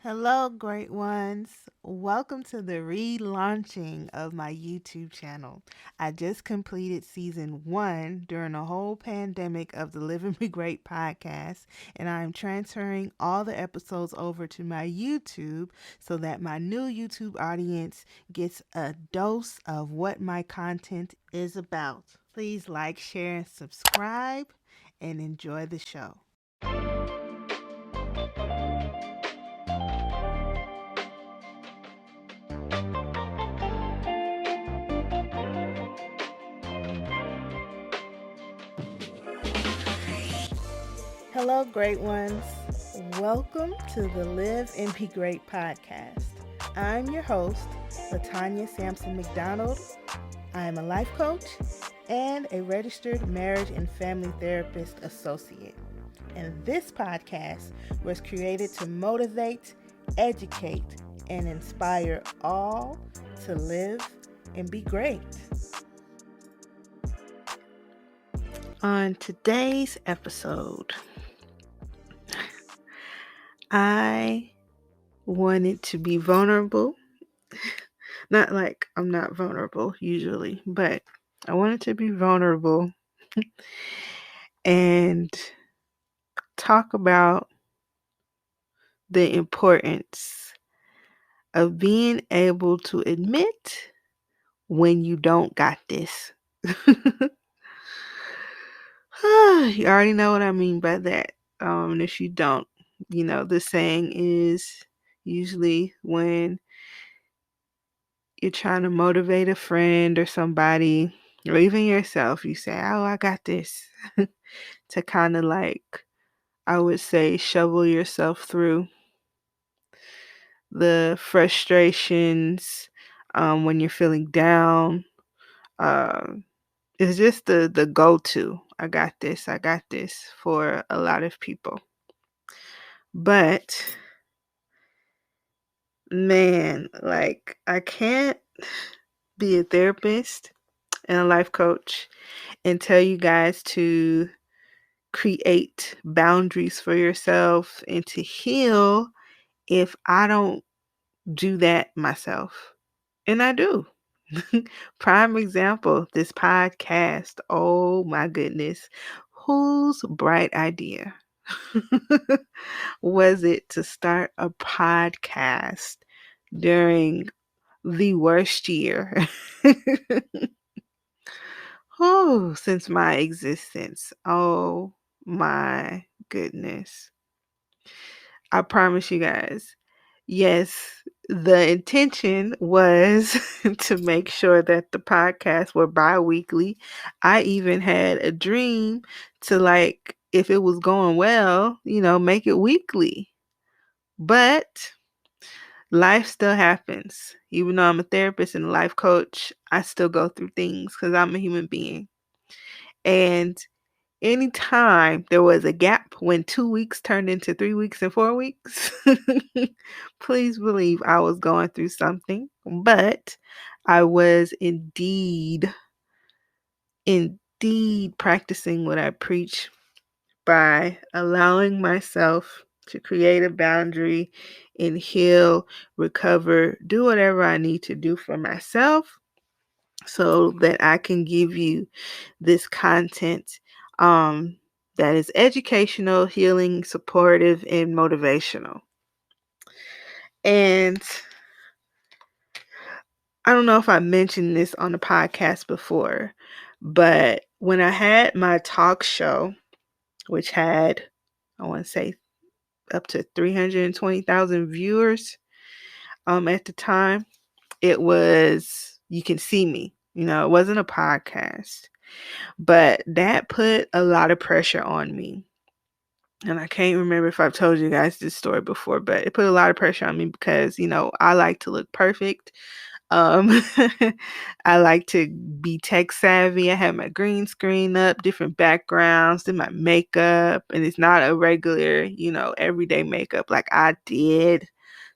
Hello, great ones. Welcome to the relaunching of my YouTube channel. I just completed season 1 during the whole pandemic of the Living Me Great podcast, and I am transferring all the episodes over to my YouTube so that my new YouTube audience gets a dose of what my content is about. Please like, share, and subscribe, and enjoy the show. Hello, great ones. Welcome to the Live and Be Great podcast. I'm your host, Latonya Sampson-McDonald. I am a life coach and a registered marriage and family therapist associate. And this podcast was created to motivate, educate, and inspire all to live and be great. On today's episode, I wanted to be vulnerable. Not like I'm not vulnerable usually, but I wanted to be vulnerable and talk about the importance of being able to admit when you don't got this. You already know what I mean by that. And if you don't, the saying is usually when you're trying to motivate a friend or somebody, or even yourself, you say, "Oh, I got this," to kind of like, I would say, shovel yourself through the frustrations when you're feeling down. Uh, it's just the go-to. I got this for a lot of people. But man, like I can't be a therapist and a life coach and tell you guys to create boundaries for yourself and to heal if I don't do that myself. And I do. Prime example, this podcast. Oh my goodness. Whose bright idea was it to start a podcast during the worst year since my existence? Oh my goodness. I promise you guys. Yes, the intention was to make sure that the podcasts were bi-weekly. I even had a dream to, like, if it was going well, make it weekly. But life still happens. Even though I'm a therapist and a life coach, I still go through things because I'm a human being. And anytime there was a gap when 2 weeks turned into 3 weeks and 4 weeks, please believe I was going through something. But I was indeed practicing what I preach by allowing myself to create a boundary and heal, recover, do whatever I need to do for myself so that I can give you this content that is educational, healing, supportive, and motivational. And I don't know if I mentioned this on the podcast before, but when I had my talk show, which had, I want to say, up to 320,000 viewers at the time, it was, you can see me, it wasn't a podcast. But that put a lot of pressure on me. And I can't remember if I've told you guys this story before, but it put a lot of pressure on me because, I like to look perfect. I like to be tech savvy. I had my green screen up, different backgrounds, did my makeup, and it's not a regular, everyday makeup. Like I did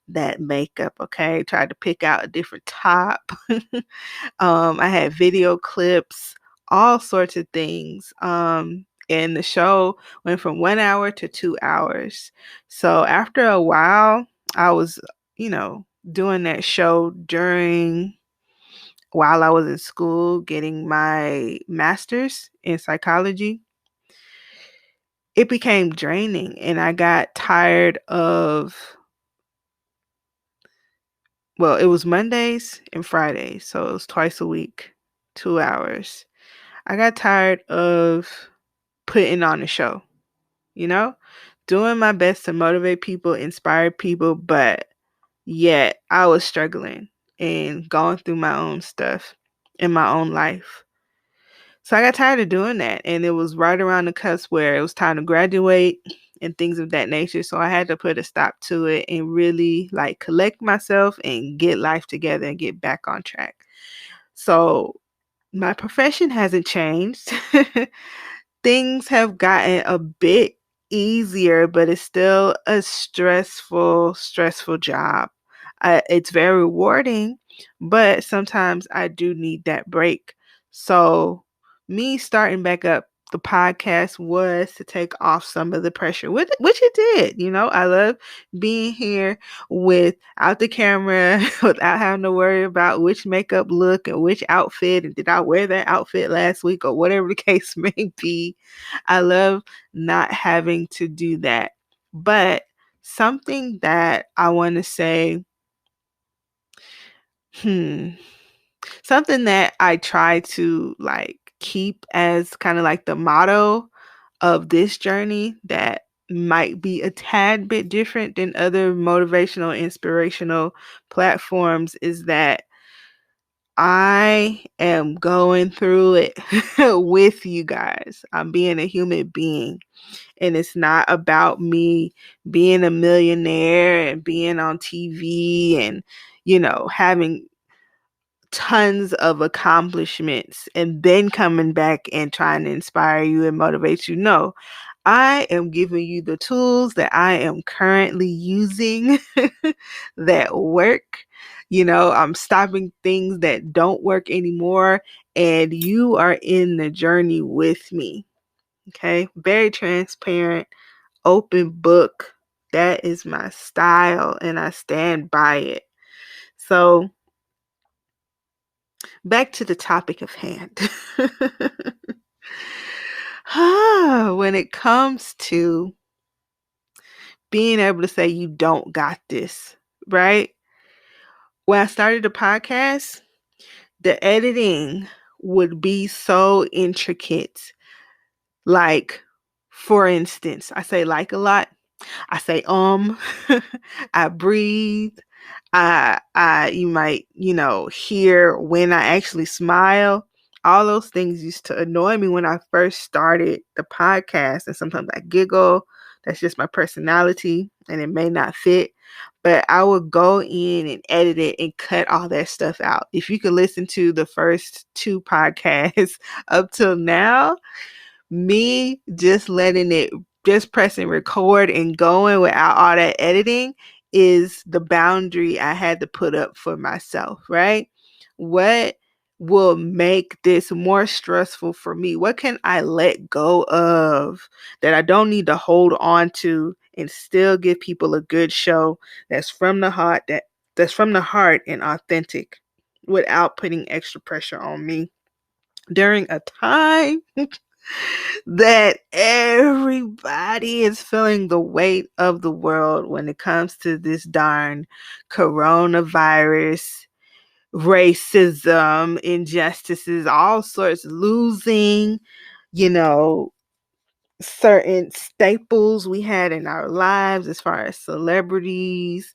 that makeup, okay? Tried to pick out a different top. I had video clips, all sorts of things. And the show went from 1 hour to 2 hours. So after a while, I was, doing that show while I was in school getting my master's in psychology. It became draining and I got tired of, well, it was Mondays and Fridays, so it was twice a week, 2 hours. I got tired of putting on a show, you know, doing my best to motivate people, inspire people, but yet I was struggling and going through my own stuff in my own life. So I got tired of doing that. And it was right around the cusp where it was time to graduate and things of that nature. So I had to put a stop to it and really like collect myself and get life together and get back on track. So my profession hasn't changed. Things have gotten a bit easier, but it's still a stressful job. It's very rewarding, but sometimes I do need that break. So, me starting back up the podcast was to take off some of the pressure, which it did. I love being here without the camera, without having to worry about which makeup look and which outfit, and did I wear that outfit last week or whatever the case may be. I love not having to do that. But something that I want to say, something that I try to like keep as kind of like the motto of this journey that might be a tad bit different than other motivational, inspirational platforms is that I am going through it with you guys. I'm being a human being. And it's not about me being a millionaire and being on TV and, having tons of accomplishments and then coming back and trying to inspire you and motivate you. No, I am giving you the tools that I am currently using that work. I'm stopping things that don't work anymore, and you are in the journey with me. Okay, very transparent, open book. That is my style, and I stand by it. So, back to the topic of hand. When it comes to being able to say you don't got this, right? When I started the podcast, the editing would be so intricate. Like, for instance, I say like a lot. I say I breathe. You might, hear when I actually smile. All those things used to annoy me when I first started the podcast, and sometimes I giggle. That's just my personality, and it may not fit. But I would go in and edit it and cut all that stuff out. If you could listen to the first 2 podcasts up till now, me just pressing record and going without all that editing is the boundary I had to put up for myself, right? What will make this more stressful for me? What can I let go of that I don't need to hold on to and still give people a good show that's from the heart, that's from the heart and authentic without putting extra pressure on me during a time that everybody is feeling the weight of the world when it comes to this darn coronavirus, racism, injustices, all sorts, losing, you know, certain staples we had in our lives as far as celebrities,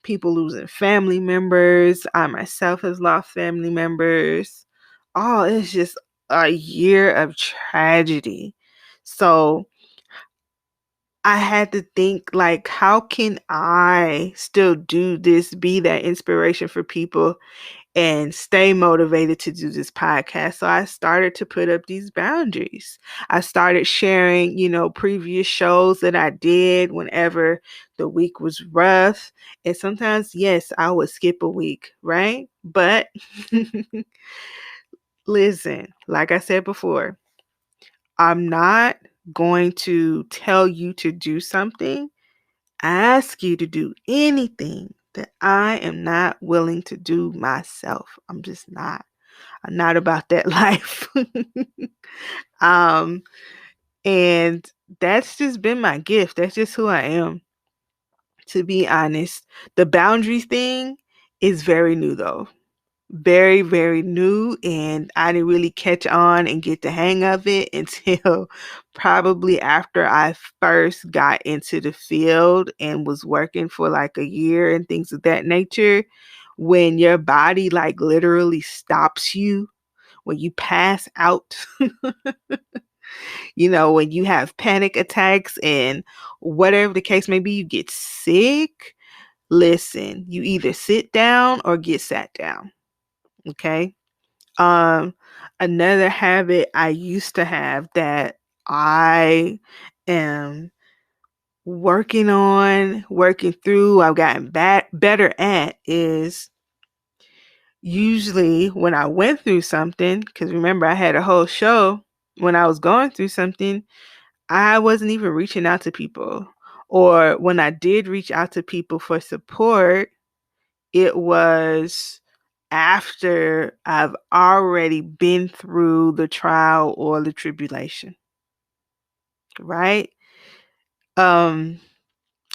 people losing family members. I myself has lost family members. Oh, it's just a year of tragedy. So I had to think, like, how can I still do this, be that inspiration for people and stay motivated to do this podcast? So I started to put up these boundaries. I started sharing, previous shows that I did whenever the week was rough. And sometimes, yes, I would skip a week, right? But listen, like I said before, I'm not going to tell you to do something ask you to do anything that I am not willing to do myself. I'm just not. I'm not about that life. um, and that's just been my gift. That's just who I am, to be honest. The boundaries thing is very new though. Very, very new, and I didn't really catch on and get the hang of it until probably after I first got into the field and was working for like a year and things of that nature. When your body like literally stops you, when you pass out, when you have panic attacks and whatever the case may be, you get sick. Listen, you either sit down or get sat down. Okay. Um, Another habit I used to have that I am working through, I've gotten better at, is usually when I went through something, because remember, I had a whole show. When I was going through something, I wasn't even reaching out to people. Or when I did reach out to people for support, it was after I've already been through the trial or the tribulation, right? Um,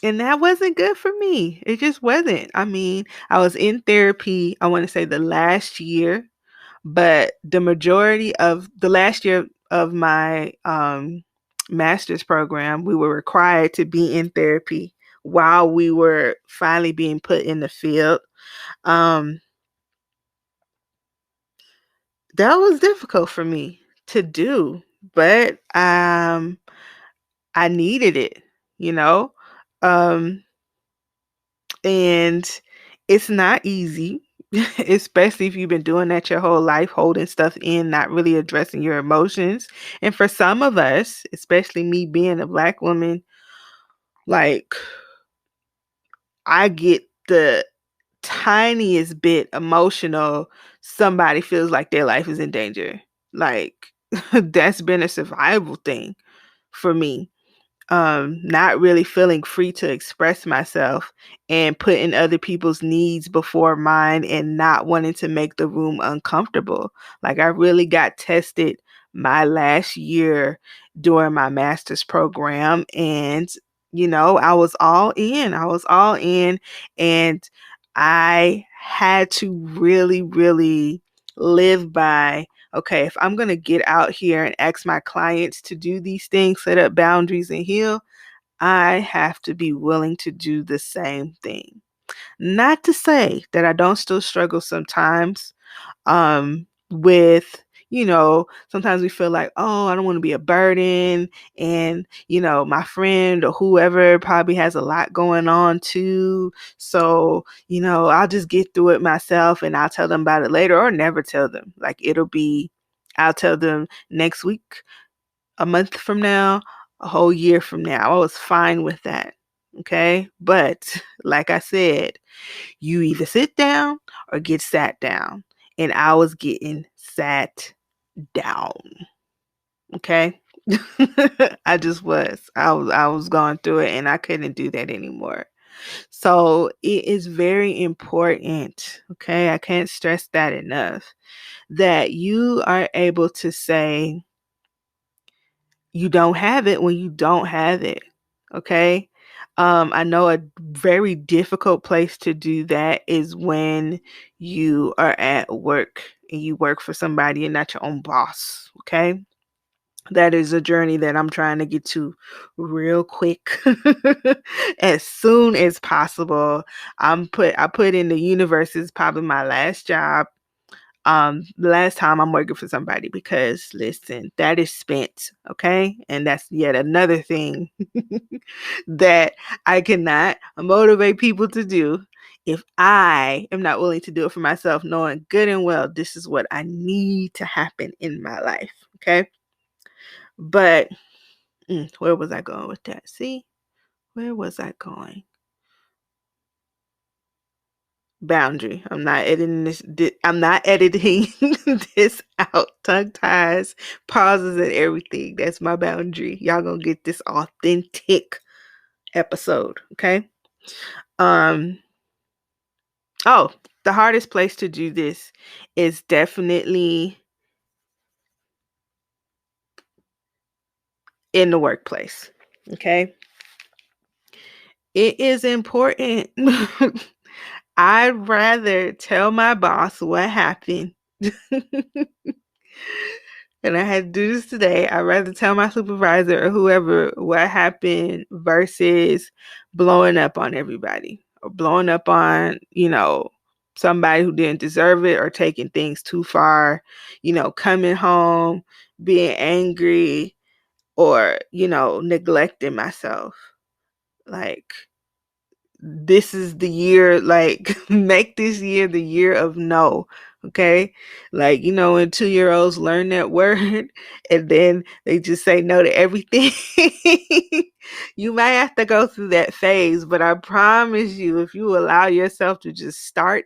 and that wasn't good for me. It just wasn't. I mean, I was in therapy, I want to say the last year, but the majority of the last year of my master's program, we were required to be in therapy while we were finally being put in the field. Um, that was difficult for me to do, but I needed it, you know? Um, and it's not easy, especially if you've been doing that your whole life, holding stuff in, not really addressing your emotions. And for some of us, especially me being a Black woman, like I get the tiniest bit emotional, somebody feels like their life is in danger. Like that's been a survival thing for me. Not really feeling free to express myself and putting other people's needs before mine and not wanting to make the room uncomfortable. Like I really got tested my last year during my master's program, and I was all in. I was all in, and I had to really, really live by, okay, if I'm going to get out here and ask my clients to do these things, set up boundaries and heal, I have to be willing to do the same thing. Not to say that I don't still struggle sometimes with, sometimes we feel like, oh, I don't want to be a burden. And, my friend or whoever probably has a lot going on too. So, I'll just get through it myself and I'll tell them about it later, or never tell them. Like I'll tell them next week, a month from now, a whole year from now. I was fine with that. Okay. But like I said, you either sit down or get sat down. And I was getting sat down. Okay. I just was. I was going through it and I couldn't do that anymore. So it is very important. Okay. I can't stress that enough, that you are able to say you don't have it when you don't have it. Okay. I know a very difficult place to do that is when you are at work and you work for somebody and not your own boss. Okay. That is a journey that I'm trying to get to real quick as soon as possible. I put in the universe is probably my last job, the last time I'm working for somebody, because listen, that is spent. Okay. And that's yet another thing that I cannot motivate people to do if I am not willing to do it for myself, knowing good and well this is what I need to happen in my life. Okay. But where was I going with that? See, where was I going? Boundary. I'm not editing this. I'm not editing this out. Tongue ties, pauses, and everything. That's my boundary. Y'all gonna get this authentic episode. Okay. Um, oh, the hardest place to do this is definitely in the workplace. Okay. It is important. I'd rather tell my boss what happened. And I had to do this today. I'd rather tell my supervisor or whoever what happened versus blowing up on everybody or blowing up on, somebody who didn't deserve it or taking things too far, coming home, being angry or, neglecting myself. Like, this is the year, like, make this year the year of no. Okay. Like, when 2-year-olds learn that word and then they just say no to everything. You might have to go through that phase, but I promise you, if you allow yourself to just start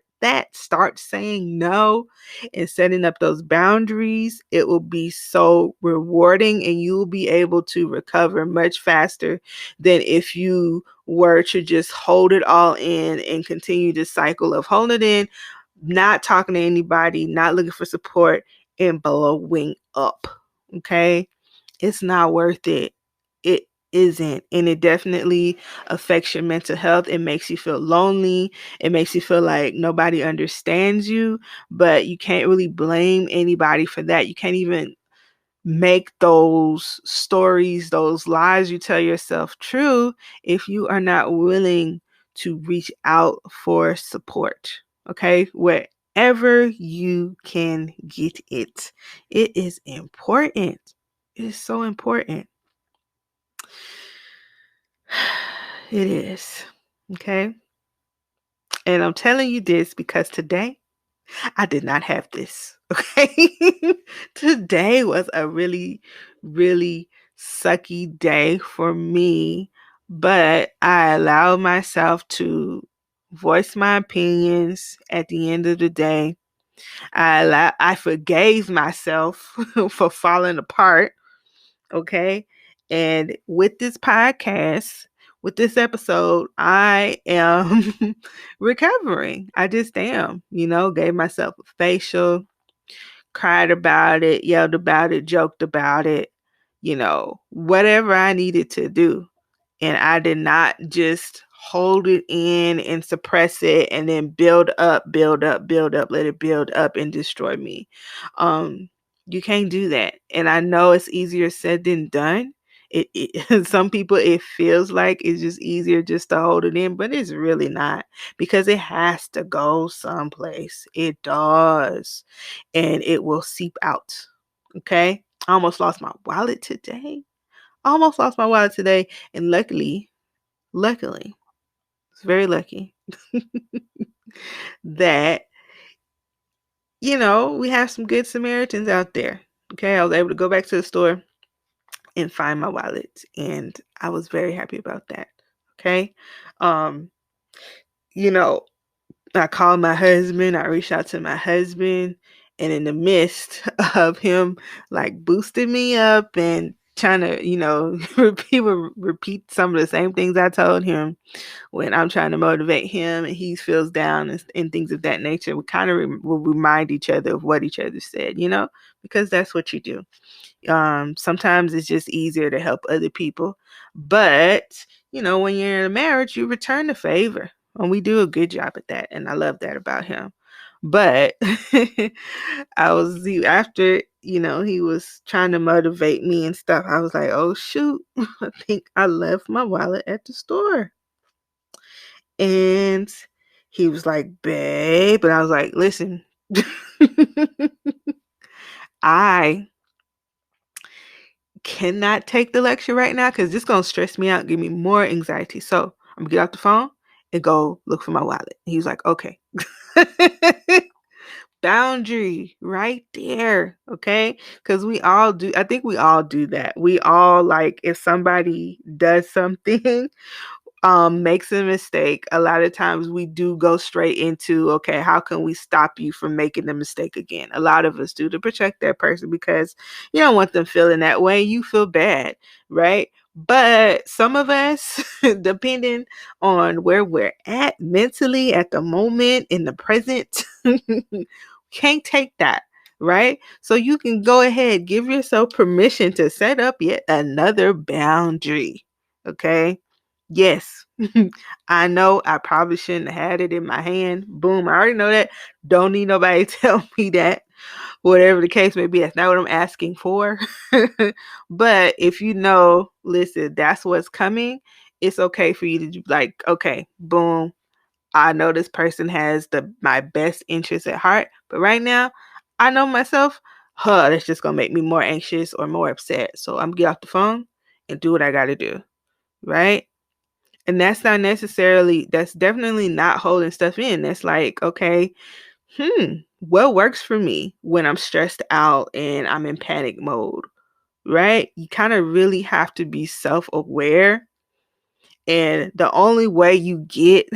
saying no and setting up those boundaries, it will be so rewarding and you will be able to recover much faster than if you were to just hold it all in and continue this cycle of holding it in, not talking to anybody, not looking for support, and blowing up. Okay? It's not worth it. It isn't. And it definitely affects your mental health. It makes you feel lonely. It makes you feel like nobody understands you, but you can't really blame anybody for that. You can't even make those stories, those lies you tell yourself true if you are not willing to reach out for support. Okay? Wherever you can get it. It is important. It is so important. It is. Okay? And I'm telling you this because today I did not have this. Okay. Today was a really, really sucky day for me, but I allowed myself to voice my opinions at the end of the day. I forgave myself for falling apart. Okay. And with this podcast, with this episode, I am recovering. I just am, gave myself a facial, cried about it, yelled about it, joked about it, whatever I needed to do. And I did not just hold it in and suppress it and then build up, build up, build up, let it build up and destroy me. You can't do that. And I know it's easier said than done. Some people, it feels like it's just easier just to hold it in, but it's really not because it has to go someplace. It does. And it will seep out. Okay. I almost lost my wallet today. And luckily, it's very lucky that, we have some good Samaritans out there. Okay. I was able to go back to the store and find my wallet. And I was very happy about that. Okay. Um, you know, I called my husband, I reached out to my husband, and in the midst of him like boosting me up and trying to, repeat some of the same things I told him when I'm trying to motivate him and he feels down and things of that nature, we kind of will remind each other of what each other said, because that's what you do. Sometimes it's just easier to help other people. But, when you're in a marriage, you return the favor. And we do a good job at that. And I love that about him. But after, he was trying to motivate me and stuff, I was like, oh, shoot, I think I left my wallet at the store. And he was like, babe. And I was like, listen, I cannot take the lecture right now because this is going to stress me out, give me more anxiety. So I'm going to get off the phone and go look for my wallet. And he was like, okay. Boundary right there. Okay. Because I think we all do that. We all like, if somebody does something, makes a mistake, a lot of times we do go straight into, okay, how can we stop you from making the mistake again? A lot of us do, to protect that person because you don't want them feeling that way. You feel bad, right? But some of us, depending on where we're at mentally at the moment in the present, can't take that, right? So you can go ahead, give yourself permission to set up yet another boundary. Okay. Yes, I know I probably shouldn't have had it in my hand. Boom, I already know that. Don't need nobody to tell me that. Whatever the case may be, that's not what I'm asking for. But if you know, listen, that's what's coming, it's okay for you to be like, okay, boom, I know this person has my best interest at heart, but right now, I know myself, that's just gonna make me more anxious or more upset. So I'm gonna get off the phone and do what I gotta do, right? And that's definitely not holding stuff in. That's like, okay, what works for me when I'm stressed out and I'm in panic mode, right? You kind of really have to be self-aware. And the only way you get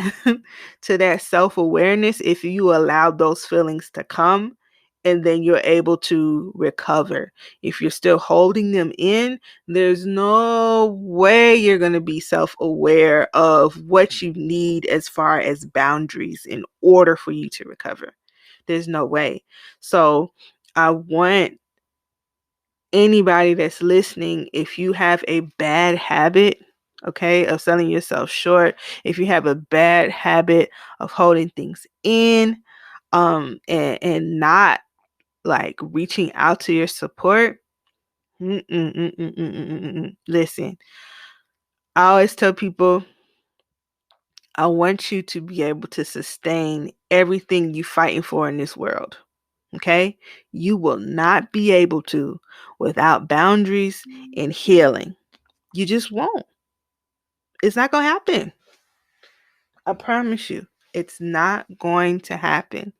to that self-awareness if you allow those feelings to come and then you're able to recover. If you're still holding them in, there's no way you're going to be self-aware of what you need as far as boundaries in order for you to recover. There's no way. So I want anybody that's listening, if you have a bad habit, okay, of selling yourself short, if you have a bad habit of holding things in, and not like reaching out to your support, listen, I always tell people, I want you to be able to sustain everything you fighting for in this world. Okay? You will not be able to without boundaries and healing. You just won't. It's not going to happen. I promise you. It's not going to happen.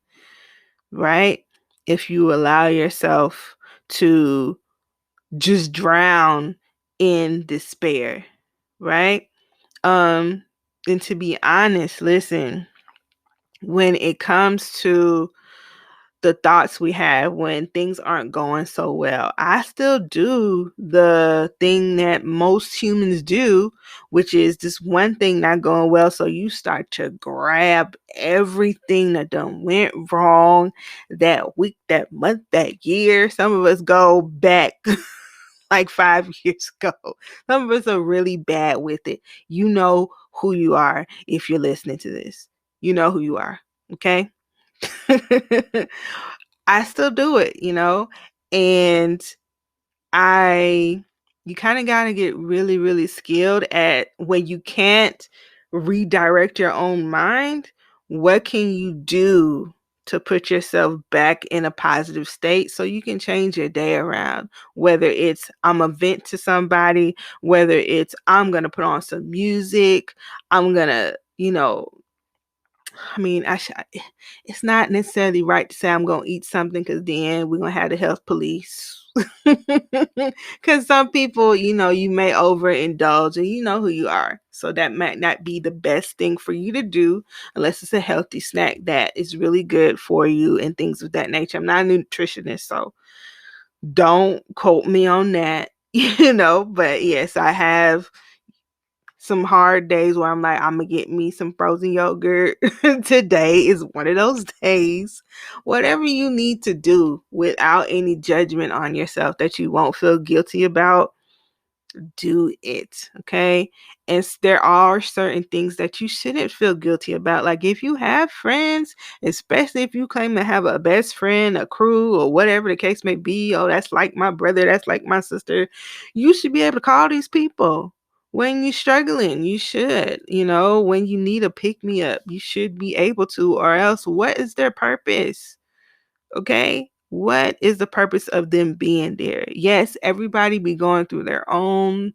Right? If you allow yourself to just drown in despair. Right? And to be honest, listen, when it comes to the thoughts we have when things aren't going so well, I still do the thing that most humans do, which is this one thing not going well. So you start to grab everything that done went wrong that week, that month, that year. Some of us go back like 5 years ago. Some of us are really bad with it. You know who you are if you're listening to this. You know who you are. Okay. I still do it, and I you kind of got to get really, really skilled at when you can't redirect your own mind, what can you do to put yourself back in a positive state so you can change your day around? Whether it's I'm a vent to somebody, whether it's I'm going to put on some music, I'm going to, I mean, it's not necessarily right to say I'm going to eat something because then we're going to have the health police. Because some people, you may overindulge and you know who you are. So that might not be the best thing for you to do unless it's a healthy snack that is really good for you and things of that nature. I'm not a nutritionist, so don't quote me on that, but yes, I have some hard days where I'm like, I'm gonna get me some frozen yogurt. Today is one of those days. Whatever you need to do without any judgment on yourself that you won't feel guilty about, do it. Okay. And there are certain things that you shouldn't feel guilty about. Like if you have friends, especially if you claim to have a best friend, a crew, or whatever the case may be, oh, that's like my brother, that's like my sister, you should be able to call these people. When you're struggling, you should, when you need a pick me up, you should be able to, or else what is their purpose? Okay. What is the purpose of them being there? Yes, everybody be going through their own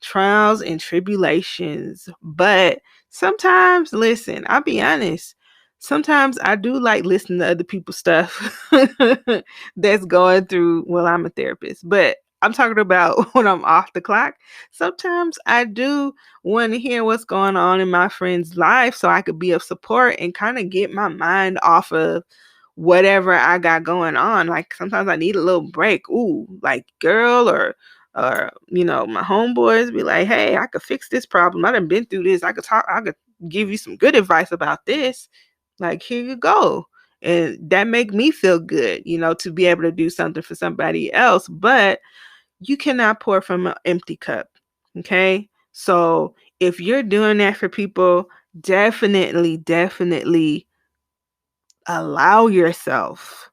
trials and tribulations, but sometimes, listen, I'll be honest, sometimes I do like listening to other people's stuff that's going through, well, I'm a therapist, but I'm talking about when I'm off the clock. Sometimes I do want to hear what's going on in my friend's life so I could be of support and kind of get my mind off of whatever I got going on. Like sometimes I need a little break. Ooh, like girl, or Or, my homeboys be like, hey, I could fix this problem. I done been through this. I could give you some good advice about this. Like, here you go. And that make me feel good, to be able to do something for somebody else. But you cannot pour from an empty cup. Okay. So if you're doing that for people, definitely allow yourself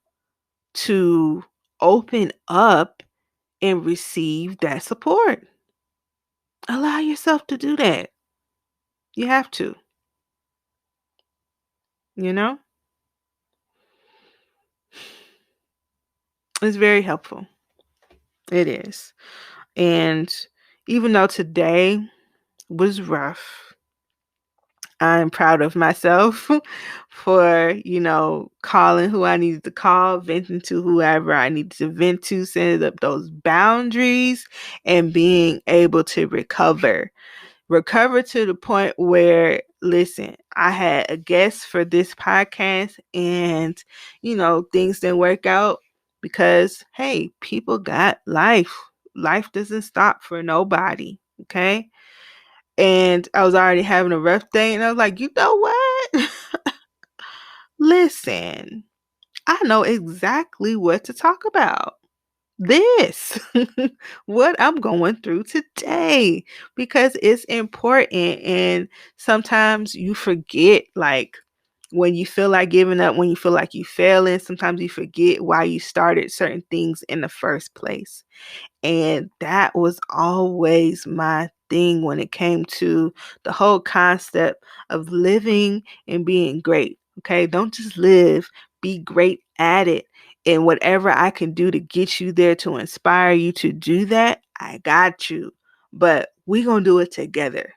to open up and receive that support. Allow yourself to do that. You have to, you know? It's very helpful. It is. And even though today was rough, I'm proud of myself for, calling who I needed to call, venting to whoever I needed to vent to, setting up those boundaries, and being able to recover to the point where, listen, I had a guest for this podcast and, things didn't work out because, hey, people got life. Life doesn't stop for nobody. Okay. And I was already having a rough day and I was like, you know what? Listen, I know exactly what to talk about. This, what I'm going through today, because it's important. And sometimes you forget, like, when you feel like giving up, when you feel like you failing, sometimes you forget why you started certain things in the first place. And that was always my thing when it came to the whole concept of living and being great. Okay, don't just live, be great at it. And whatever I can do to get you there, to inspire you to do that, I got you. But we're going to do it together.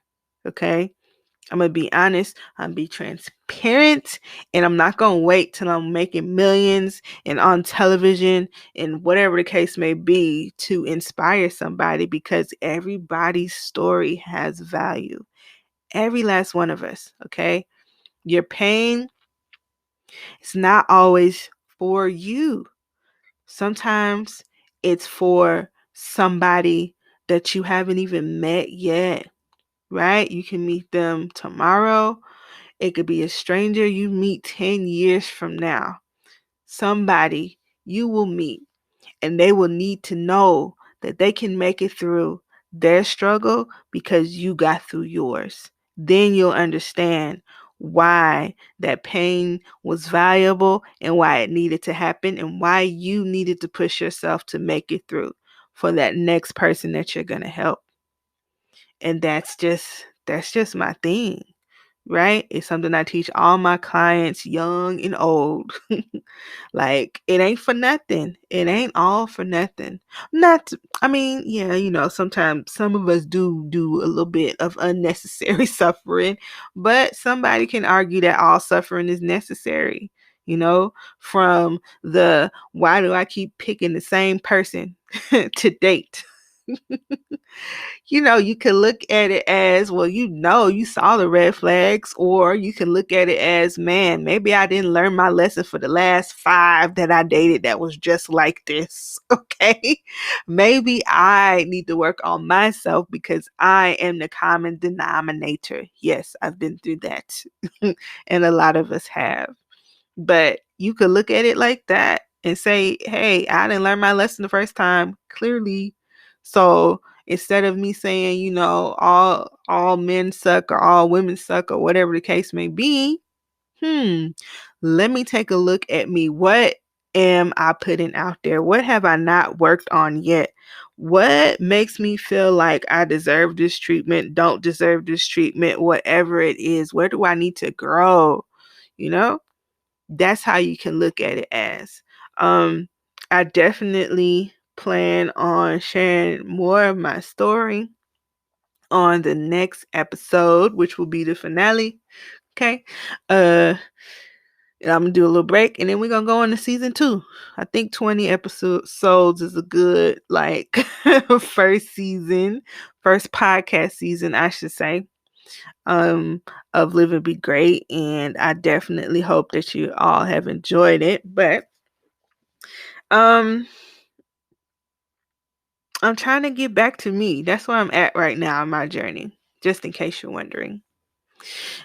Okay. I'm going to be honest, I'm going to be transparent, and I'm not going to wait till I'm making millions and on television and whatever the case may be to inspire somebody, because everybody's story has value. Every last one of us, okay? Your pain is not always for you. Sometimes it's for somebody that you haven't even met yet, right? You can meet them tomorrow. It could be a stranger you meet 10 years from now. Somebody you will meet, and they will need to know that they can make it through their struggle because you got through yours. Then you'll understand why that pain was valuable and why it needed to happen and why you needed to push yourself to make it through for that next person that you're going to help. And that's just my thing. Right? It's something I teach all my clients, young and old. Like, it ain't for nothing. It ain't all for nothing. I mean, yeah, sometimes some of us do a little bit of unnecessary suffering, but somebody can argue that all suffering is necessary. From the why do I keep picking the same person to date? You can look at it as, well, you saw the red flags, or you can look at it as, man, maybe I didn't learn my lesson for the last 5 that I dated that was just like this. Okay. Maybe I need to work on myself because I am the common denominator. Yes, I've been through that. And a lot of us have. But you could look at it like that and say, hey, I didn't learn my lesson the first time, clearly. So instead of me saying, all men suck or all women suck or whatever the case may be, let me take a look at me. What am I putting out there? What have I not worked on yet? What makes me feel like I deserve this treatment, don't deserve this treatment, whatever it is? Where do I need to grow? That's how you can look at it as. I definitely plan on sharing more of my story on the next episode, which will be the finale. Okay. And I'm gonna do a little break, and then we're gonna go into season 2. I think 20 episodes is a good first podcast season, I should say, of Live and Be Great. And I definitely hope that you all have enjoyed it. But I'm trying to get back to me. That's where I'm at right now in my journey. Just in case you're wondering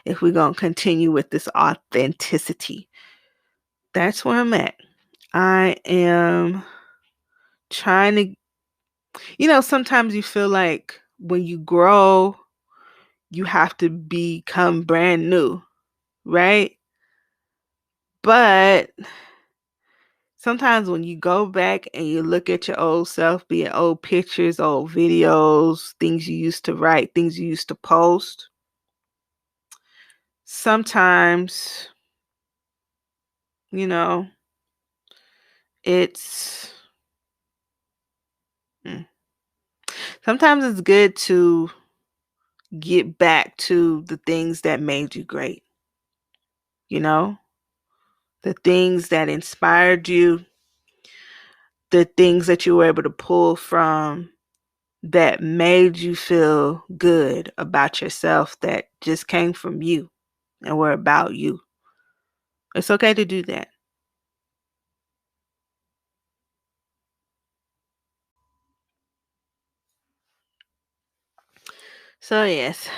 if we're going to continue with this authenticity. That's where I'm at. I am trying to, sometimes you feel like when you grow, you have to become brand new, right? But sometimes when you go back and you look at your old self, be it old pictures, old videos, things you used to write, things you used to post, sometimes, you know, it's mm, sometimes it's good to get back to the things that made you great, you know, the things that inspired you, the things that you were able to pull from that made you feel good about yourself, that just came from you and were about you. It's okay to do that. So, yes,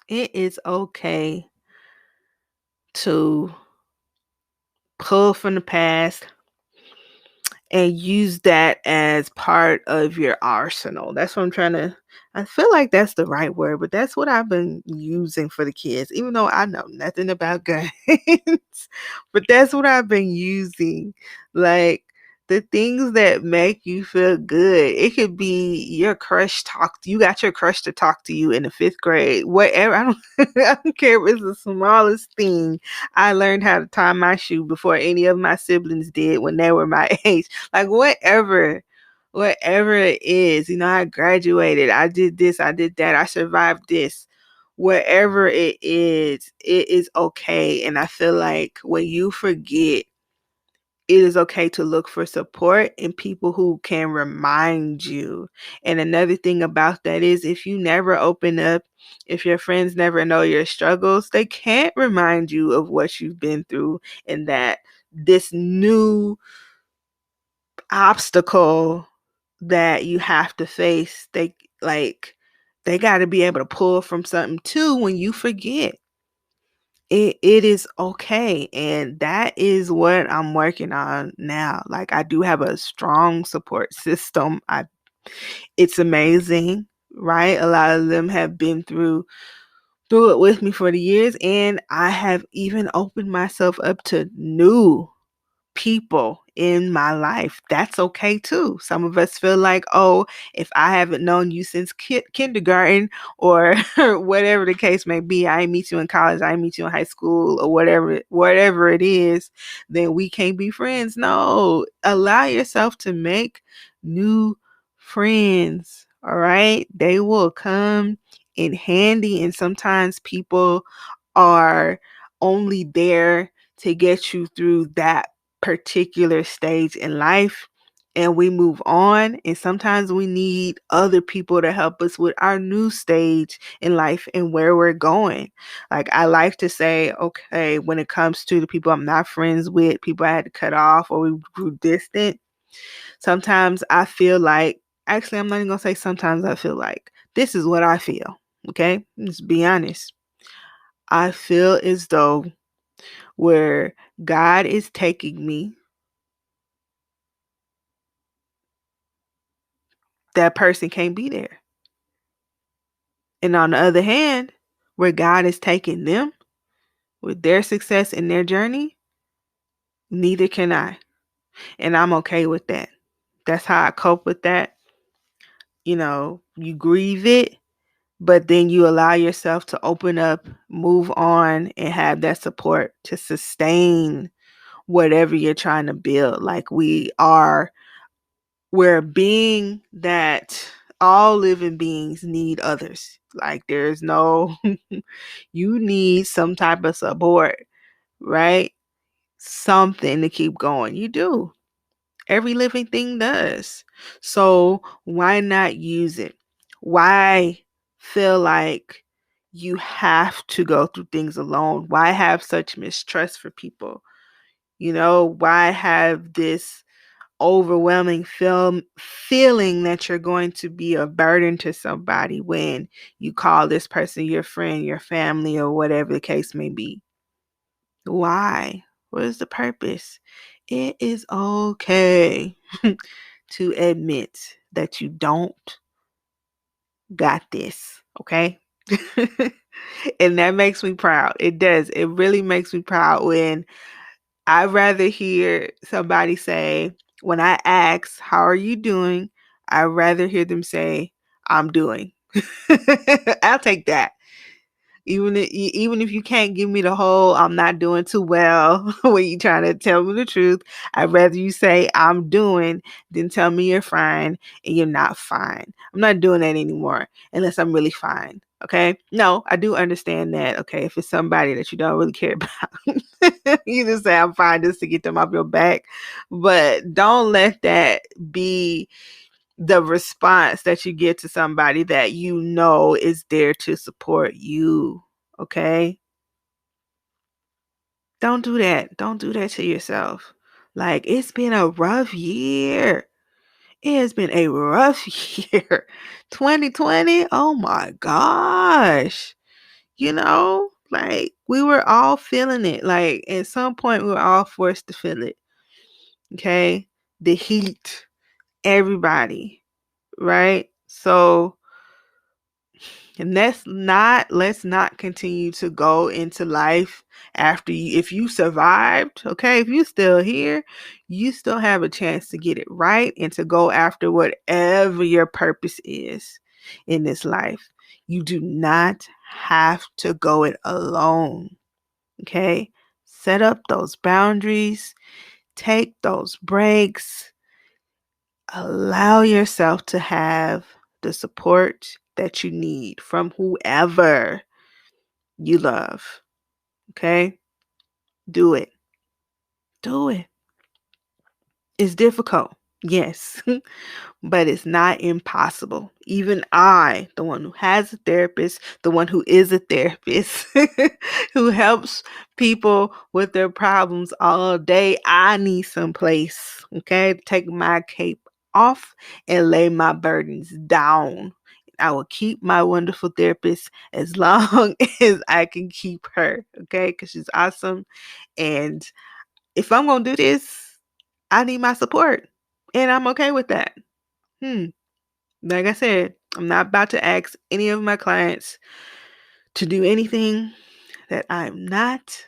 it is okay to pull from the past and use that as part of your arsenal. That's what I'm trying to. I feel like that's the right word, but that's what I've been using for the kids, even though I know nothing about guns. But that's what I've been using. Like the things that make you feel good. It could be your crush you got your crush to talk to you in the 5th grade. Whatever. I don't I don't care if it's the smallest thing. I learned how to tie my shoe before any of my siblings did when they were my age. Like whatever it is, I graduated, I did this, I did that, I survived this. Whatever it is okay. And I feel like when you forget, it is okay to look for support in people who can remind you. And another thing about that is if you never open up, if your friends never know your struggles, they can't remind you of what you've been through, and that this new obstacle that you have to face, they got to be able to pull from something too when you forget. It is okay, and that is what I'm working on now. Like, I do have a strong support system. It's amazing, right? A lot of them have been through it with me for the years, and I have even opened myself up to new people in my life. That's okay too. Some of us feel like, oh, if I haven't known you since kindergarten or whatever the case may be, I meet you in college, I meet you in high school, or whatever it is, then we can't be friends. No, allow yourself to make new friends. All right, they will come in handy, and sometimes people are only there to get you through that particular stage in life, and we move on, and sometimes we need other people to help us with our new stage in life and where we're going. Like, I like to say, okay, when it comes to the people I'm not friends with, people I had to cut off or we grew distant, sometimes I feel like, actually, I'm not even gonna say sometimes, I feel like this is what I feel. Okay, let's be honest. I feel as though where God is taking me, that person can't be there. And on the other hand, where God is taking them with their success in their journey, neither can I. And I'm okay with that. That's how I cope with that. You grieve it, but then you allow yourself to open up, move on, and have that support to sustain whatever you're trying to build. Like, we're a being that all living beings need others. Like, there's no, you need some type of support, right? Something to keep going. You do. Every living thing does. So why not use it? Why feel like you have to go through things alone? Why have such mistrust for people? Why have this overwhelming feeling that you're going to be a burden to somebody when you call this person your friend, your family, or whatever the case may be. Why? What is the purpose? It is okay to admit that you don't got this, okay? And that makes me proud. It does. It really makes me proud when I'd rather hear somebody say, when I ask, how are you doing? I'd rather hear them say, I'm doing. I'll take that. Even if you can't give me the whole I'm not doing too well when you trying to tell me the truth, I'd rather you say I'm doing than tell me you're fine and you're not fine. I'm not doing that anymore unless I'm really fine. Okay. No, I do understand that. Okay. If it's somebody that you don't really care about, you just say I'm fine just to get them off your back. But don't let that be the response that you get to somebody that you know is there to support you. Okay? Don't do that. Don't do that to yourself. Like, it's been a rough year. It has been a rough year. 2020, oh my gosh. Like we were all feeling it. Like at some point, we were all forced to feel it. Okay? The heat, everybody, right? So, and let's not continue to go into life after if you survived, okay? If you still here, you still have a chance to get it right and to go after whatever your purpose is in this life. You do not have to go it alone, okay? Set up those boundaries, take those breaks, allow yourself to have the support that you need from whoever you love. Okay? Do it. Do it. It's difficult. Yes. But it's not impossible. Even I, the one who has a therapist, the one who is a therapist, who helps people with their problems all day, I need some place, okay, to take my cape off and lay my burdens down. I will keep my wonderful therapist as long as I can keep her, okay, because she's awesome. And if I'm going to do this, I need my support. And I'm okay with that. Like I said, I'm not about to ask any of my clients to do anything that I'm not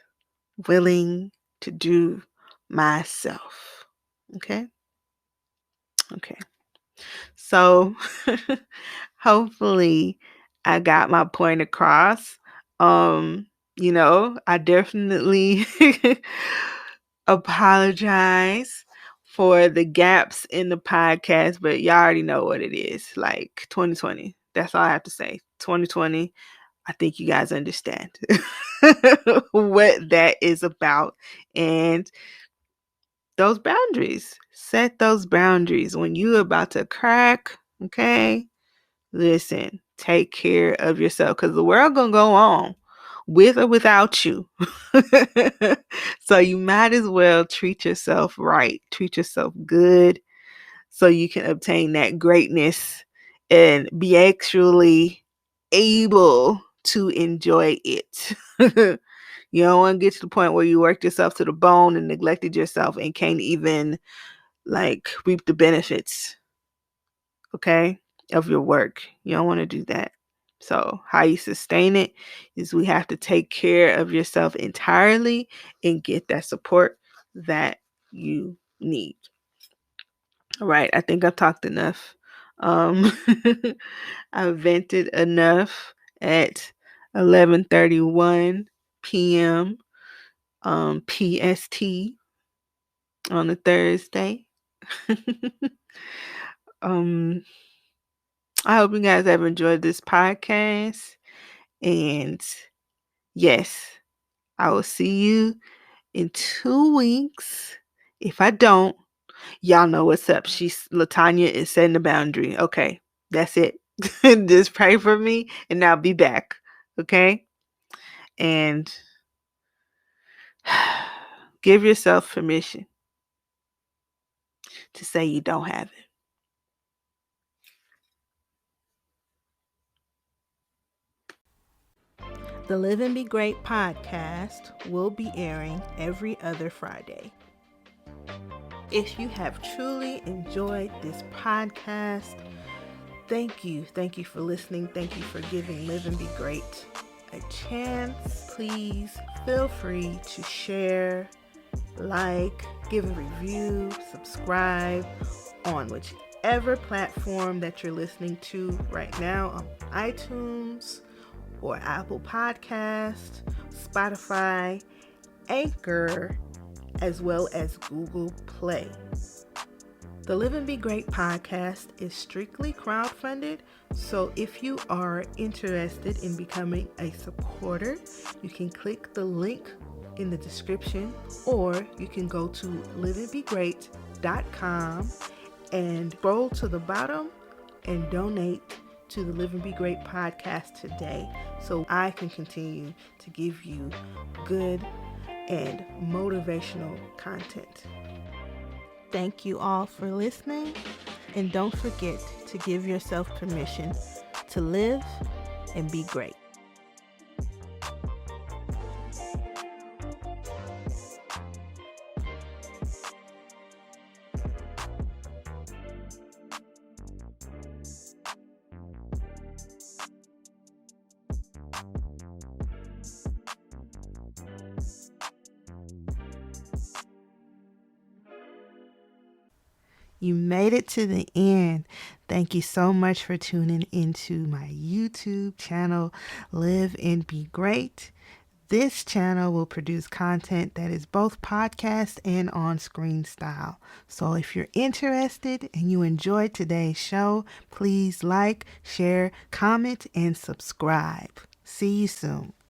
willing to do myself. Okay? Okay. So hopefully I got my point across. I definitely apologize for the gaps in the podcast, but y'all already know what it is. Like 2020. That's all I have to say. 2020. I think you guys understand what that is about. And those boundaries. Set those boundaries. When you're about to crack, okay? Listen, take care of yourself because the world gonna go on with or without you. So you might as well treat yourself right, treat yourself good so you can obtain that greatness and be actually able to enjoy it. You don't want to get to the point where you worked yourself to the bone and neglected yourself and can't even like reap the benefits, okay, of your work. You don't want to do that. So how you sustain it is we have to take care of yourself entirely and get that support that you need. All right, I think I've talked enough. Um, I've vented enough at 11:31 p.m. PST on a Thursday. um, I hope you guys have enjoyed this podcast. And yes, I will see you in 2 weeks. If I don't, y'all know what's up. Latonya is setting the boundary. Okay, that's it. Just pray for me and I'll be back. Okay? And give yourself permission to say you don't have it. The Live and Be Great podcast will be airing every other Friday. If you have truly enjoyed this podcast, thank you. Thank you for listening. Thank you for giving Live and Be Great a chance. Please feel free to share, like, give a review, subscribe on whichever platform that you're listening to right now, on iTunes or Apple Podcast, Spotify, Anchor, as well as Google Play. The Live and Be Great podcast is strictly crowdfunded, so if you are interested in becoming a supporter, you can click the link in the description, or you can go to liveandbegreat.com and scroll to the bottom and donate to the Live and Be Great podcast today, so I can continue to give you good and motivational content. Thank you all for listening, and don't forget to give yourself permission to live and be great. You made it to the end. Thank you so much for tuning into my YouTube channel, Live and Be Great. This channel will produce content that is both podcast and on-screen style. So if you're interested and you enjoyed today's show, please like, share, comment, and subscribe. See you soon.